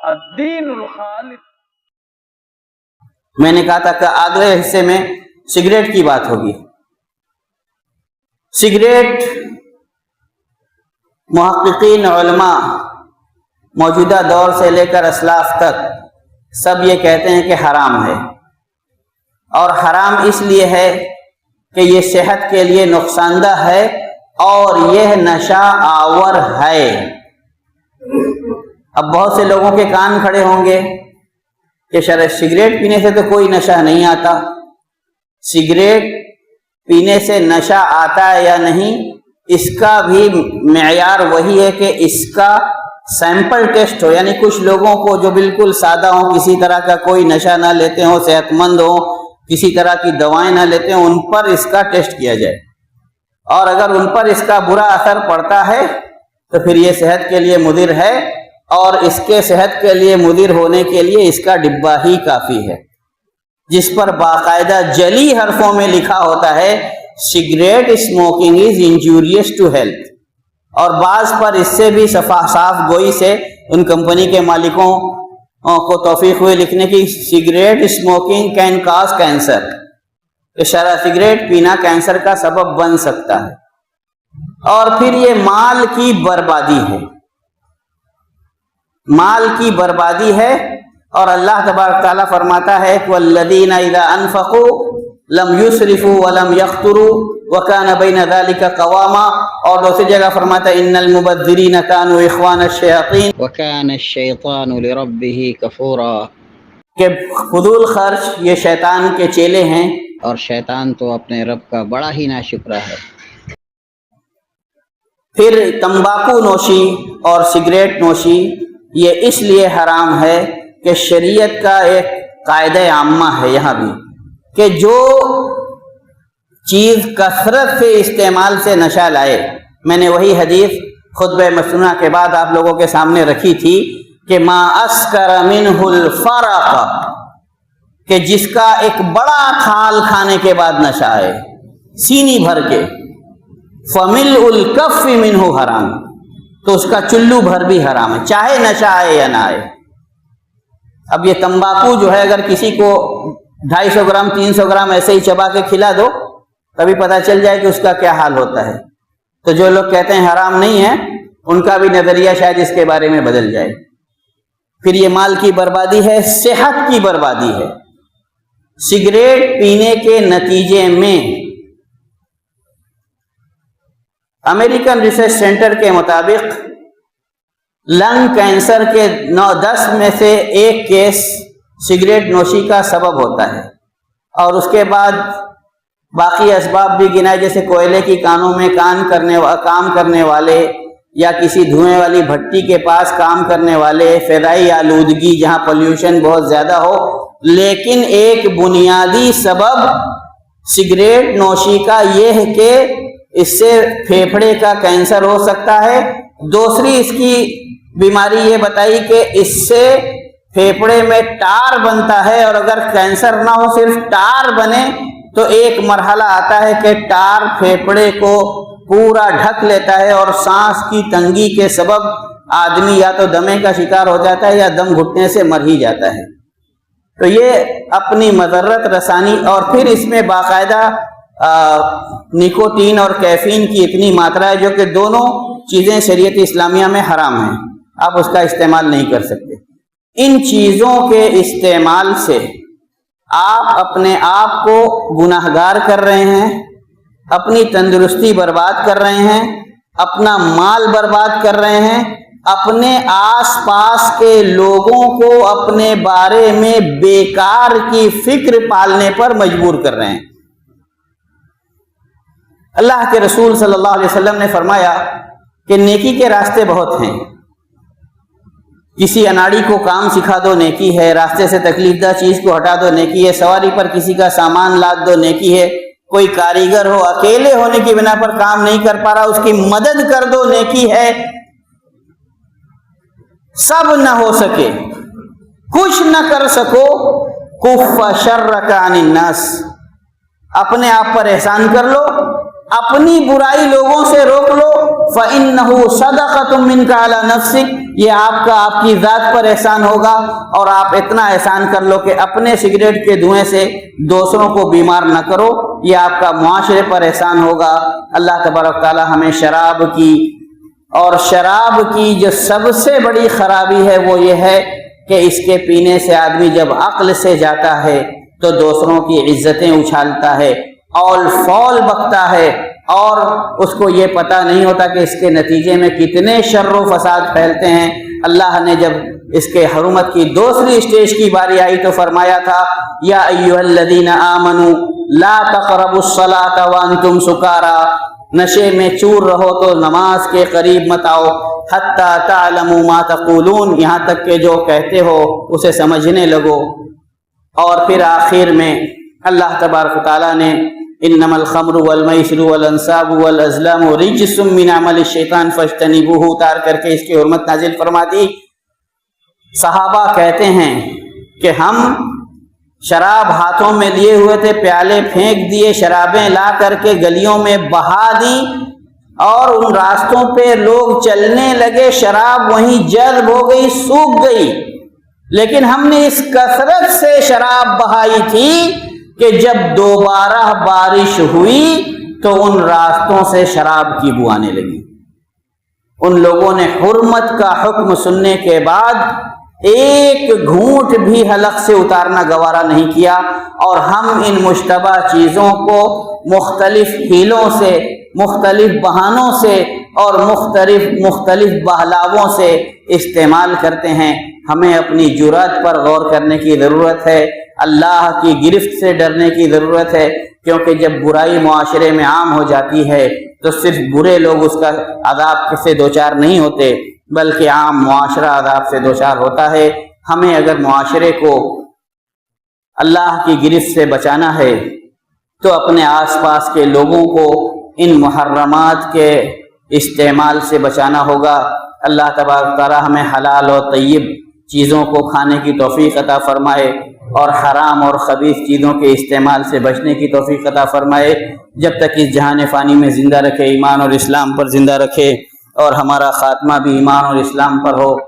الدین الخالص. میں نے کہا تھا کہ اگلے حصے میں سگریٹ کی بات ہوگی. سگریٹ محققین علماء موجودہ دور سے لے کر اسلاف تک سب یہ کہتے ہیں کہ حرام ہے، اور حرام اس لیے ہے کہ یہ صحت کے لیے نقصان دہ ہے اور یہ نشہ آور ہے. اب بہت سے لوگوں کے کان کھڑے ہوں گے کہ سگریٹ پینے سے تو کوئی نشہ نہیں آتا. سگریٹ پینے سے نشہ آتا ہے یا نہیں، اس کا بھی معیار وہی ہے کہ اس کا سیمپل ٹیسٹ ہو، یعنی کچھ لوگوں کو جو بالکل سادہ ہوں، کسی طرح کا کوئی نشہ نہ لیتے ہوں، صحت مند ہوں، کسی طرح کی دوائیں نہ لیتے ہوں، ان پر اس کا ٹیسٹ کیا جائے، اور اگر ان پر اس کا برا اثر پڑتا ہے تو پھر یہ صحت کے لیے مضر ہے، اور اس کے صحت کے لیے مضر ہونے کے لیے اس کا ڈبہ ہی کافی ہے، جس پر باقاعدہ جلی حرفوں میں لکھا ہوتا ہے cigarette smoking is injurious to health. اور بعض پر اس سے بھی صاف گوئی سے ان کمپنی کے مالکوں کو توفیق ہوئی لکھنے کی cigarette smoking can cause cancer, کہ سگریٹ پینا کینسر کا سبب بن سکتا ہے. اور پھر یہ مال کی بربادی ہے، مال کی بربادی ہے. اور اللہ تبارک تعالیٰ فرماتا ہے وَالَّذِينَ إِذَا أَنفَقُوا لَمْ يُسْرِفُوا وَلَمْ يَقْتُرُوا وَكَانَ بَيْنَ ذَلِكَ قَوَامًا. اور دوسری جگہ فرماتا ہے إِنَّ الْمُبَذِّرِينَ كَانُوا إِخْوَانَ الشَّيَاطِينِ وَكَانَ الشَّيْطَانُ لِرَبِّهِ كَفُورًا. کہ فضول خرچ یہ شیطان کے چیلے ہیں، اور شیطان تو اپنے رب کا بڑا ہی ناشکرا ہے. پھر تمباکو نوشی اور سگریٹ نوشی یہ اس لیے حرام ہے کہ شریعت کا ایک قاعدہ عامہ ہے یہاں بھی کہ جو چیز کثرت سے استعمال سے نشہ لائے. میں نے وہی حدیث خطبہ مسنونہ کے بعد آپ لوگوں کے سامنے رکھی تھی کہ ما اسکر منہ الفرق، کہ جس کا ایک بڑا کھال کھانے کے بعد نشہ آئے سینی بھر کے، فملء الکف منہ حرام، تو اس کا چلو بھر بھی حرام ہے، چاہے نشہ آئے یا نہ آئے. اب یہ تمباکو جو ہے اگر کسی کو 250 گرام 300 گرام ایسے ہی چبا کے کھلا دو تبھی پتہ چل جائے کہ اس کا کیا حال ہوتا ہے. تو جو لوگ کہتے ہیں حرام نہیں ہے ان کا بھی نظریہ شاید اس کے بارے میں بدل جائے. پھر یہ مال کی بربادی ہے، صحت کی بربادی ہے. سگریٹ پینے کے نتیجے میں امریکن ریسرچ سینٹر کے مطابق لنگ کینسر کے 9-10 میں سے 1 کیس سگریٹ نوشی کا سبب ہوتا ہے. اور اس کے بعد باقی اسباب بھی گنائے، جیسے کوئلے کی کانوں میں کام کرنے والے، یا کسی دھوئیں والی بھٹی کے پاس کام کرنے والے، فضائی آلودگی جہاں پولیوشن بہت زیادہ ہو. لیکن ایک بنیادی سبب سگریٹ نوشی کا یہ ہے کہ اس سے پھیپھڑے کا کینسر ہو سکتا ہے. دوسری اس کی بیماری یہ بتائی کہ اس سے پھیپھڑے میں ٹار بنتا ہے، اور اگر کینسر نہ ہو صرف ٹار بنے تو ایک مرحلہ آتا ہے کہ ٹار پھیپھڑے کو پورا ڈھک لیتا ہے، اور سانس کی تنگی کے سبب آدمی یا تو دمے کا شکار ہو جاتا ہے یا دم گھٹنے سے مر ہی جاتا ہے. تو یہ اپنی مضرت رسانی، اور پھر اس میں باقاعدہ نکوتین اور کیفین کی اتنی ماترا ہے جو کہ دونوں چیزیں شریعت اسلامیہ میں حرام ہیں، آپ اس کا استعمال نہیں کر سکتے. ان چیزوں کے استعمال سے آپ اپنے آپ کو گناہگار کر رہے ہیں، اپنی تندرستی برباد کر رہے ہیں، اپنا مال برباد کر رہے ہیں، اپنے آس پاس کے لوگوں کو اپنے بارے میں بیکار کی فکر پالنے پر مجبور کر رہے ہیں. اللہ کے رسول صلی اللہ علیہ وسلم نے فرمایا کہ نیکی کے راستے بہت ہیں. کسی اناڑی کو کام سکھا دو نیکی ہے، راستے سے تکلیف دہ چیز کو ہٹا دو نیکی ہے، سواری پر کسی کا سامان لاد دو نیکی ہے، کوئی کاریگر ہو اکیلے ہونے کی بنا پر کام نہیں کر پا رہا اس کی مدد کر دو نیکی ہے. سب نہ ہو سکے، کچھ نہ کر سکو، کف شرک عن الناس، اپنے آپ پر احسان کر لو اپنی برائی لوگوں سے روک لو، فَإِنَّهُ صَدَقَةٌ مِّنْكَ عَلَى نَفْسِكَ، یہ آپ کی ذات پر احسان ہوگا، اور آپ اتنا احسان کر لو کہ اپنے سگریٹ کے دھوئیں سے دوسروں کو بیمار نہ کرو، یہ آپ کا معاشرے پر احسان ہوگا۔ اللہ تبارک تعالی ہمیں شراب کی جو سب سے بڑی خرابی ہے وہ یہ ہے کہ اس کے پینے سے آدمی جب عقل سے جاتا ہے تو دوسروں کی عزتیں اچھالتا ہے، اول فول بکتا ہے، اور اس کو یہ پتہ نہیں ہوتا کہ اس کے نتیجے میں کتنے شر و فساد پھیلتے ہیں۔ اللہ نے جب اس کے حرمت کی دوسری سٹیج کی باری آئی تو فرمایا تھا، یا ایھا الذین آمنوا لا تقربوا الصلاۃ وانتم سکارا، نشے میں چور رہو تو نماز کے قریب مت آؤ، حتی تعلموا ما تقولون، یہاں تک کہ جو کہتے ہو اسے سمجھنے لگو۔ اور پھر آخر میں اللہ تبارک و تعالیٰ نے انما الخمر والمیسر والانصاب والازلام رجس من عمل الشیطان فاجتنبوہ اتار کر کے اس کی حرمت نازل فرما دی۔ صحابہ کہتے ہیں کہ ہم شراب ہاتھوں میں لیے ہوئے تھے، پیالے پھینک دیے، شرابیں لا کر کے گلیوں میں بہا دی، اور ان راستوں پہ لوگ چلنے لگے، شراب وہیں جذب ہو گئی، سوکھ گئی، لیکن ہم نے اس کثرت سے شراب بہائی تھی کہ جب دوبارہ بارش ہوئی تو ان راستوں سے شراب کی بو آنے لگی۔ ان لوگوں نے حرمت کا حکم سننے کے بعد ایک گھونٹ بھی حلق سے اتارنا گوارا نہیں کیا، اور ہم ان مشتبہ چیزوں کو مختلف ہیلوں سے، مختلف بہانوں سے اور مختلف بہلاووں سے استعمال کرتے ہیں۔ ہمیں اپنی جرأت پر غور کرنے کی ضرورت ہے، اللہ کی گرفت سے ڈرنے کی ضرورت ہے، کیونکہ جب برائی معاشرے میں عام ہو جاتی ہے تو صرف برے لوگ اس کا عذاب سے دوچار نہیں ہوتے، بلکہ عام معاشرہ عذاب سے دوچار ہوتا ہے۔ ہمیں اگر معاشرے کو اللہ کی گرفت سے بچانا ہے تو اپنے آس پاس کے لوگوں کو ان محرمات کے استعمال سے بچانا ہوگا۔ اللہ تبارک تعالی ہمیں حلال اور طیب چیزوں کو کھانے کی توفیق عطا فرمائے، اور حرام اور خبیث چیزوں کے استعمال سے بچنے کی توفیق عطا فرمائے۔ جب تک اس جہان فانی میں زندہ رکھے، ایمان اور اسلام پر زندہ رکھے، اور ہمارا خاتمہ بھی ایمان اور اسلام پر ہو۔